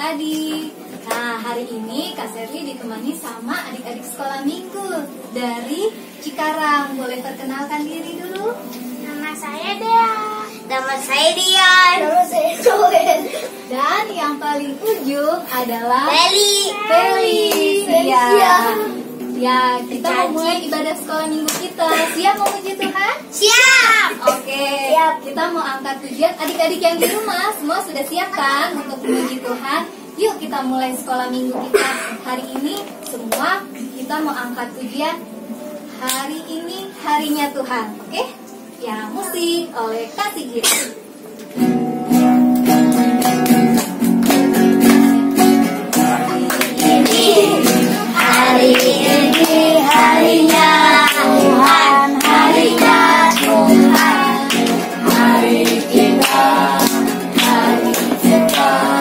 Kadi. Nah, hari ini Kak Serli ditemani sama adik-adik sekolah minggu dari Cikarang. Boleh perkenalkan diri dulu? Nama saya Dea. Nama saya Dian. Nama saya Joel. Dan yang paling ujung adalah Feli. Iya. Ya, kita mau mulai ibadah sekolah minggu kita. Siap memuji Tuhan? Siap. Oke, Siap. kita mau angkat pujian. Adik-adik yang di rumah semua sudah siap kan untuk memuji Tuhan? Yuk kita mulai sekolah minggu kita hari ini. Semua kita mau angkat pujian. Hari ini harinya Tuhan. Oke? Yang musik oleh Kak Sigit. Hari ini harinya Tuhan, harinya Tuhan. Hari kita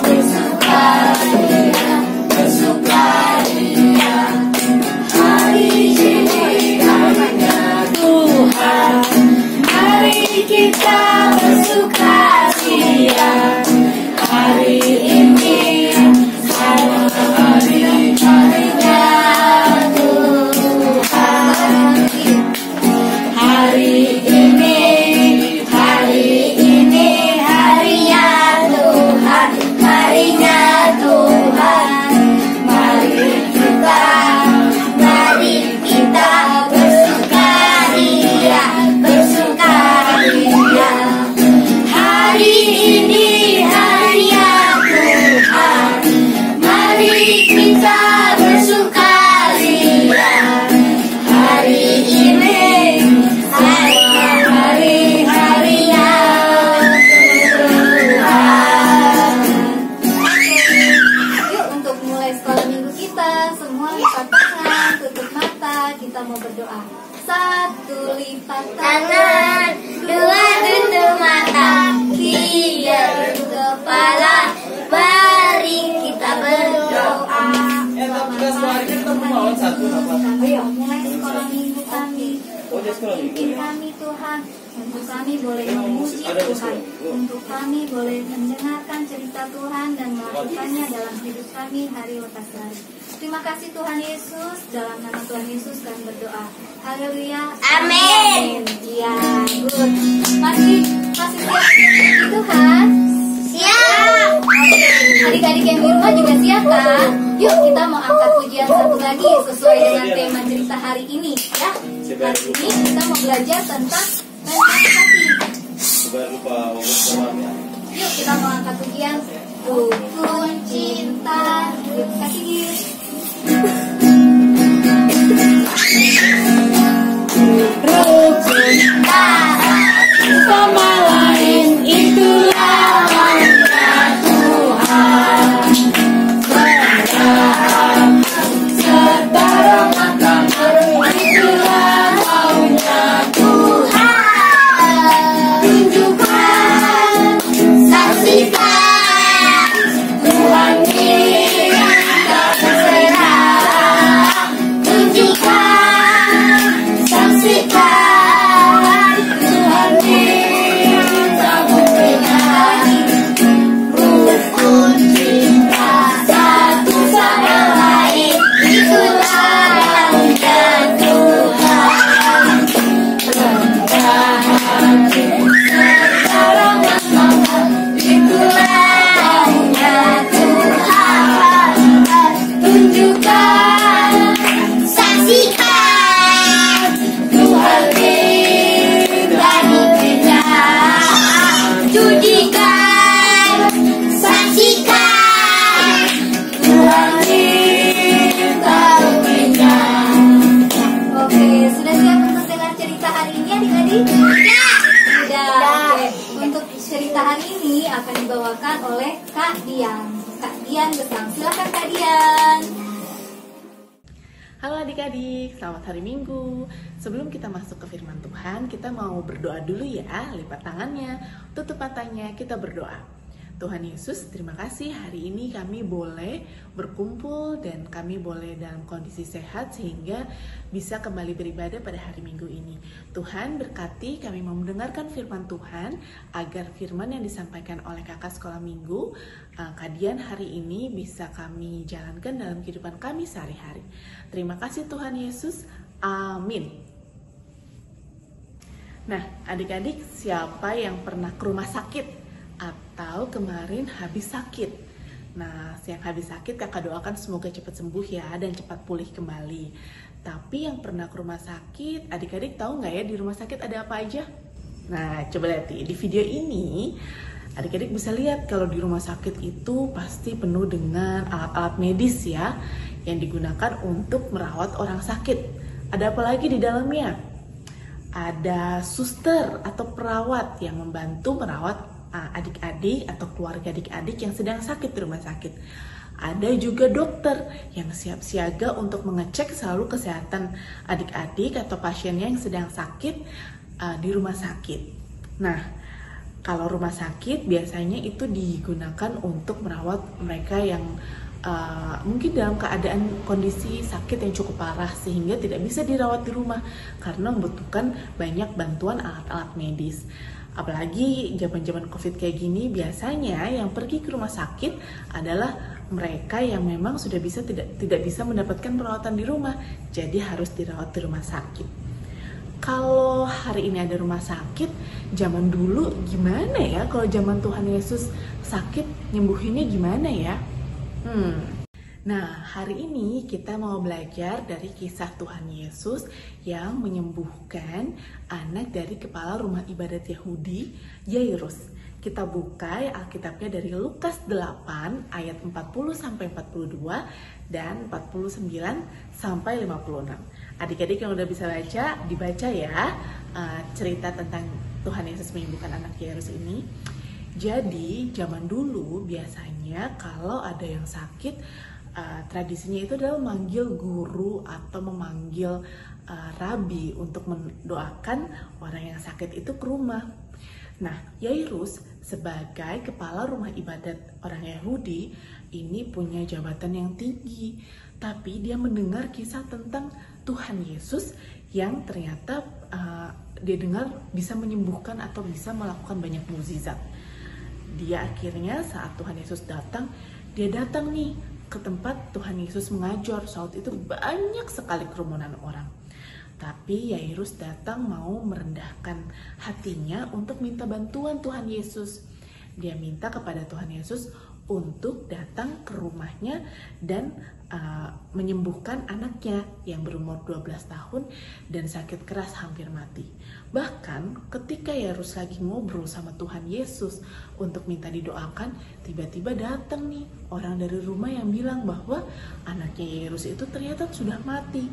bersukaria, bersukaria. Hari ini harinya Tuhan, hari kita bersukaria. Hari ini tangan, dua tutup mata, tiga tutup kepala. Mari kita berdoa. Ayo mulai sekolah minggu kami. Pimpin kami Tuhan. Untuk kami boleh memuji Tuhan. Untuk kami boleh mendengarkan cerita Tuhan dan melakukannya dalam hidup kami hari lepas hari. Terima kasih Tuhan Yesus. Dalam nama Tuhan Yesus kami berdoa. Haleluya. Amin. Iya, good. Masih siap Tuhan? Siap. Adik-adik yang di rumah juga siap kan? Yuk kita mau angkat pujian satu lagi sesuai dengan tema cerita hari ini ya. Hari ini kita mau belajar tentang rendah hati. Yuk kita mau angkat pujian Rukun Cinta. Yuk kasih. Rukun cinta sama lain itulah maunya Tuhan. Kerendahan serta ramah tamah itulah maunya Tuhan. Tunjukkan, saksikan Tuhan ini tak bersera. Tunjukkan, saksikan Tuhan kita benar. Rukun cinta satu sama lain itulah maunya Tuhan. Rendah hati serta ramah tamah itulah maunya Tuhan. Tunjukkan, saksikan Tuhan kita benar. Tunjukkan, saksikan Tuhan kita benar. Oke, sudah siap untuk dengar cerita hari ini adik-adik? Sudah. Oke, untuk cerita hari ini akan dibawakan oleh Kak Dian. Kak Dian Gesang, silakan Kak Dian. Halo adik-adik, selamat hari Minggu. Sebelum kita masuk ke firman Tuhan, kita mau berdoa dulu ya. Lipat tangannya, tutup matanya, kita berdoa. Tuhan Yesus, terima kasih hari ini kami boleh berkumpul dan kami boleh dalam kondisi sehat sehingga bisa kembali beribadah pada hari Minggu ini. Tuhan berkati kami mau mendengarkan firman Tuhan agar firman yang disampaikan oleh kakak sekolah minggu kajian hari ini bisa kami jalankan dalam kehidupan kami sehari-hari. Terima kasih Tuhan Yesus, amin. Nah, adik-adik, siapa yang pernah ke rumah sakit atau kemarin habis sakit? Nah, yang habis sakit kakak doakan semoga cepat sembuh ya dan cepat pulih kembali. Tapi yang pernah ke rumah sakit, adik-adik tahu nggak ya di rumah sakit ada apa aja? Nah, coba lihat di video ini, adik-adik bisa lihat kalau di rumah sakit itu pasti penuh dengan alat-alat medis ya, yang digunakan untuk merawat orang sakit. Ada apa lagi di dalamnya? Ada suster atau perawat yang membantu merawat adik-adik atau keluarga adik-adik yang sedang sakit di rumah sakit. Ada juga dokter yang siap siaga untuk mengecek selalu kesehatan adik-adik atau pasiennya yang sedang sakit di rumah sakit. Nah, kalau rumah sakit biasanya itu digunakan untuk merawat mereka yang mungkin dalam keadaan kondisi sakit yang cukup parah sehingga tidak bisa dirawat di rumah karena membutuhkan banyak bantuan alat-alat medis. Apalagi zaman-zaman COVID kayak gini, biasanya yang pergi ke rumah sakit adalah mereka yang memang sudah tidak bisa mendapatkan perawatan di rumah, jadi harus dirawat di rumah sakit. Kalau hari ini ada rumah sakit, zaman dulu gimana ya? Kalau zaman Tuhan Yesus sakit, nyembuhinnya gimana ya? Nah, hari ini kita mau belajar dari kisah Tuhan Yesus yang menyembuhkan anak dari kepala rumah ibadat Yahudi, Yairus. Kita buka Alkitabnya dari Lukas 8 ayat 40-42 dan 49-56. Adik-adik yang udah bisa baca, dibaca ya cerita tentang Tuhan Yesus menyembuhkan anak Yairus ini. Jadi, zaman dulu biasanya kalau ada yang sakit, tradisinya itu adalah memanggil guru atau memanggil rabi untuk mendoakan orang yang sakit itu ke rumah. Nah, Yairus sebagai kepala rumah ibadat orang Yahudi ini punya jabatan yang tinggi, tapi dia mendengar kisah tentang Tuhan Yesus yang ternyata dia dengar bisa menyembuhkan atau bisa melakukan banyak mukjizat. Dia akhirnya saat Tuhan Yesus datang, dia datang nih ke tempat Tuhan Yesus mengajar. Saat itu banyak sekali kerumunan orang. Tapi Yairus datang mau merendahkan hatinya untuk minta bantuan Tuhan Yesus. Dia minta kepada Tuhan Yesus untuk datang ke rumahnya dan menyembuhkan anaknya yang berumur 12 tahun dan sakit keras hampir mati. Bahkan ketika Yairus lagi ngobrol sama Tuhan Yesus untuk minta didoakan, tiba-tiba datang nih orang dari rumah yang bilang bahwa anaknya Yairus itu ternyata sudah mati.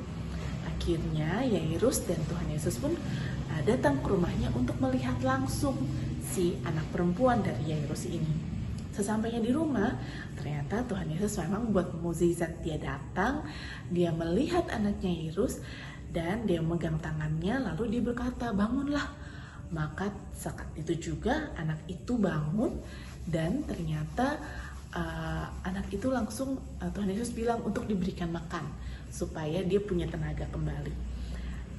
Akhirnya Yairus dan Tuhan Yesus pun datang ke rumahnya untuk melihat langsung si anak perempuan dari Yairus ini. Sesampainya di rumah, ternyata Tuhan Yesus memang buat mukjizat. Dia datang, dia melihat anaknya Yairus, dan dia memegang tangannya, lalu dia berkata, bangunlah. Maka saat itu juga anak itu bangun, dan ternyata anak itu langsung Tuhan Yesus bilang untuk diberikan makan, supaya dia punya tenaga kembali.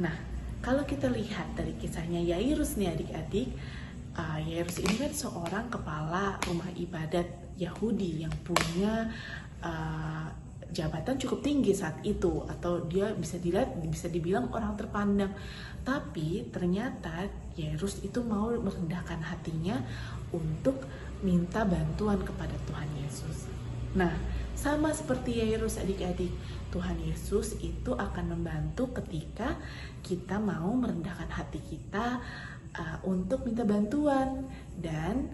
Nah, kalau kita lihat dari kisahnya Yairus nih adik-adik, Yairus ini kan seorang kepala rumah ibadat Yahudi yang punya jabatan cukup tinggi saat itu, atau dia bisa dibilang orang terpandang. Tapi ternyata Yairus itu mau merendahkan hatinya untuk minta bantuan kepada Tuhan Yesus. Nah, sama seperti Yairus adik-adik, Tuhan Yesus itu akan membantu ketika kita mau merendahkan hati kita untuk minta bantuan, dan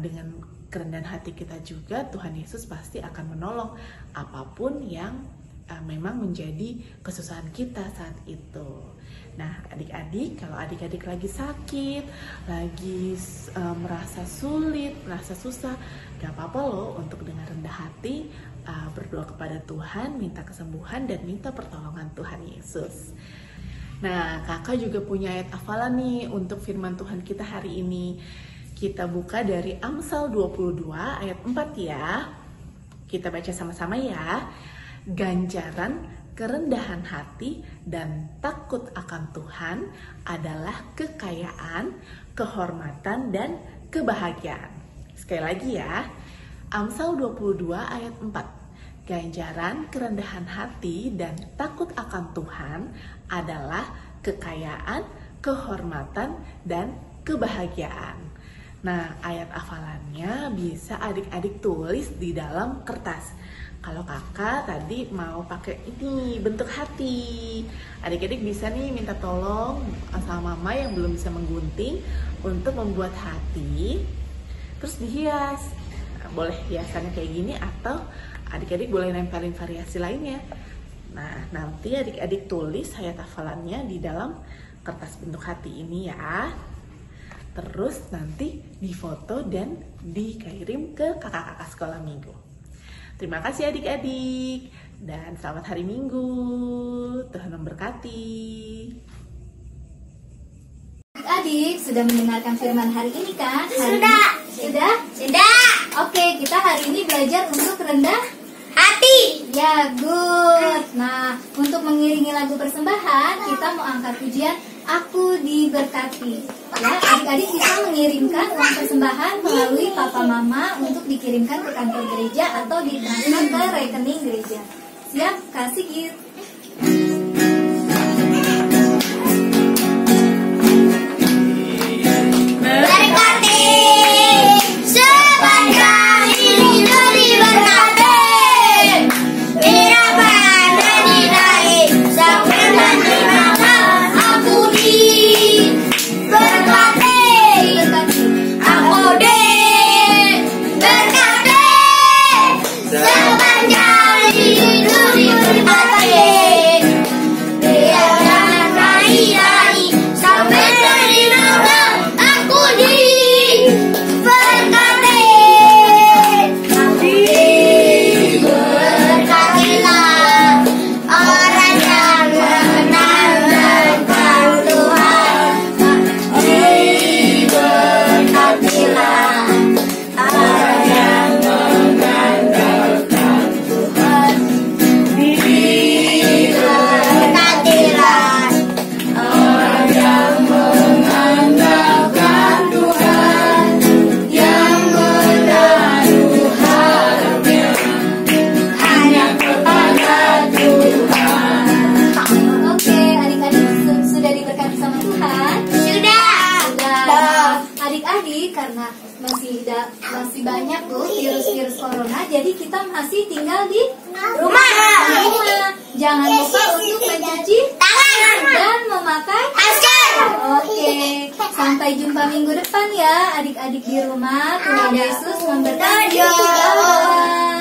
dengan kerendahan hati kita juga Tuhan Yesus pasti akan menolong apapun yang memang menjadi kesusahan kita saat itu. Nah, adik-adik, kalau adik-adik lagi sakit, lagi merasa sulit, merasa susah, gak apa-apa loh untuk dengan rendah hati berdoa kepada Tuhan, minta kesembuhan dan minta pertolongan Tuhan Yesus. Nah, kakak juga punya ayat hafalan nih untuk firman Tuhan kita hari ini. Kita buka dari Amsal 22 ayat 4 ya. Kita baca sama-sama ya. Ganjaran kerendahan hati dan takut akan Tuhan adalah kekayaan, kehormatan, dan kebahagiaan. Sekali lagi ya. Amsal 22 ayat 4. Ganjaran kerendahan hati dan takut akan Tuhan adalah kekayaan, kehormatan, dan kebahagiaan. Nah, ayat hafalannya bisa adik-adik tulis di dalam kertas. Kalau kakak tadi mau pakai ini bentuk hati, adik-adik bisa nih minta tolong sama mama yang belum bisa menggunting untuk membuat hati, terus dihias. Nah, boleh hiasannya kayak gini atau adik-adik boleh nempelin variasi lainnya. Nah, nanti adik-adik tulis ayat hafalannya di dalam kertas bentuk hati ini ya. Terus nanti difoto dan dikirim ke kakak-kakak sekolah minggu. Terima kasih adik-adik dan selamat hari Minggu. Tuhan memberkati. Adik-adik sudah mendengarkan firman hari ini kan? Sudah. Sudah? Oke, kita hari ini belajar untuk rendah Hati. ya, good. Nah, untuk mengiringi lagu persembahan, kita mau angkat pujian Aku Diberkati. Ya, adik-adik bisa mengirimkan uang persembahan melalui papa mama untuk dikirimkan ke kantor gereja atau ditransfer ke rekening gereja. Siap? Kasih Git. Berkati sepanjang hidup diberkati. Hirapan dan dinai sampai nanti malam aku diberkati. Aku diberkati sepanjang hidup diberkati. Biar jangan raih-raih sampai nanti malam aku diberkati. Diberkatilah orang yang mengandalkan Tuhan. Diberkatilah orang yang mengandalkan Tuhan. Diberkatilah orang yang mengandalkan Tuhan, yang menaruh harapnya hanya kepada Tuhan. Oke, adik-adik sudah diberkati sama Tuhan? Sudah. Adik-adik, karena masih banyak tuh virus-virus corona, jadi kita masih tinggal di Rumah. Jangan lupa untuk mencuci Tangan. dan memakai Masker. Oke, sampai jumpa minggu depan ya adik-adik di rumah. Tuhan Yesus memberkati. Dadah. Dadah.